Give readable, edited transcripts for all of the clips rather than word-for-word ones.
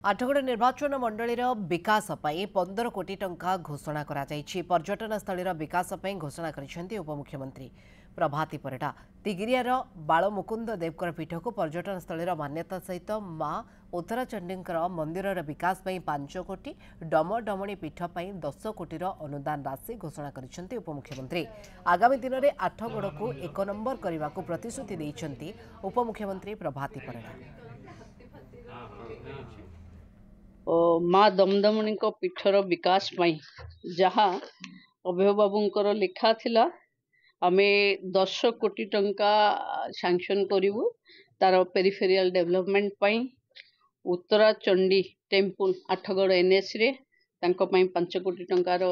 आठगड़ निर्वाचन मंडलीर विकास 15 कोटी टंका घोषणा करा जायछि। पर्यटन स्थलीर विकास घोषणा करिसेंती उपमुख्यमंत्री प्रभाती परिडा। तिगिरियार बालमुकुंद देवकर पीठ को पर्यटन स्थलीर मान्यता सहित मां उत्तराचंडीकर मंदिरर विकास 5 कोटी, डमडमणी पीठ 10 कोटीर अनुदान राशि घोषणा करिसेंती उपमुख्यमंत्री। आगामी दिन में आठगड़ को 1 नंबर करने को प्रतिश्रुति देइछंती उपमुख्यमंत्री प्रभाती परिडा। माँ दमदमणी पीठर विकास जहाँ अभय बाबूंकर लिखा थिला आमे 10 कोटी टंका सैंक्शन करिवु तार पेरिफेरियल डेवलपमेंट पई। उत्तराचंडी टेम्पल आठगड़ एनएस रे तांको पई 5 कोटी टंकार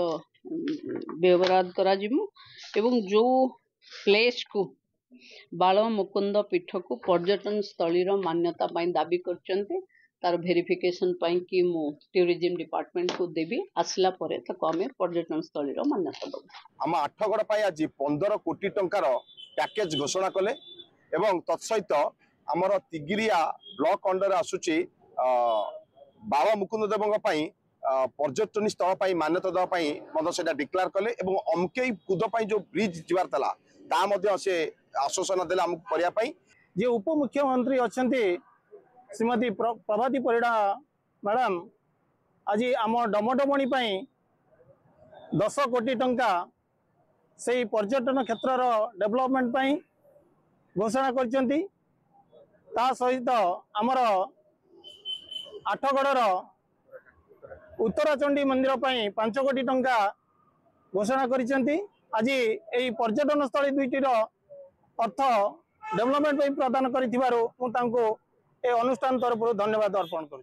व्यवहार करा जिमु एवं जो प्लेस को बाल मुकुंद पीठ को पर्यटन स्थलीर मान्यता पई दाबी करचंते तार वेरिफिकेशन पाई कि मु टूरिज्म डिपार्टमेंट को देवी आसला परे ताको आमे पर्यटन स्थलीर मान्यता दबु। आम आठगड़ पाई आज 15 कोटी टंकार पैकेज घोषणा कले एवं तत्सहित आमर तिगिरिया ब्लॉक अंडर आसुची बाबा मुकुंद देवंग पाई पर्यटन स्थल पाई मान्यता दवा पाई मदद सेटा डिक्लेयर कले एवं अमकेई कूद पाई जो ब्रिज जिवार तला ता मध्य से आश्वासन देला हम करिया पाई। जे उपमुख्यमंत्री अछंती श्रीमती प्रभाती परिडा मैडम आज आम डमडमणी 10 कोटी टंका से पर्यटन क्षेत्र डेवलपमेंट घोषणा करचंती। ता सहित आमर आठगड़र उत्तराचंडी मंदिर 5 कोटी टंका घोषणा करचंती। आज यही पर्यटन स्थली दुईटीर अर्थ डेवलपमेंट प्रदान करिथिबारु मु तांको ए अनुष्ठान तरफ धन्यवाद अर्पण करूँ।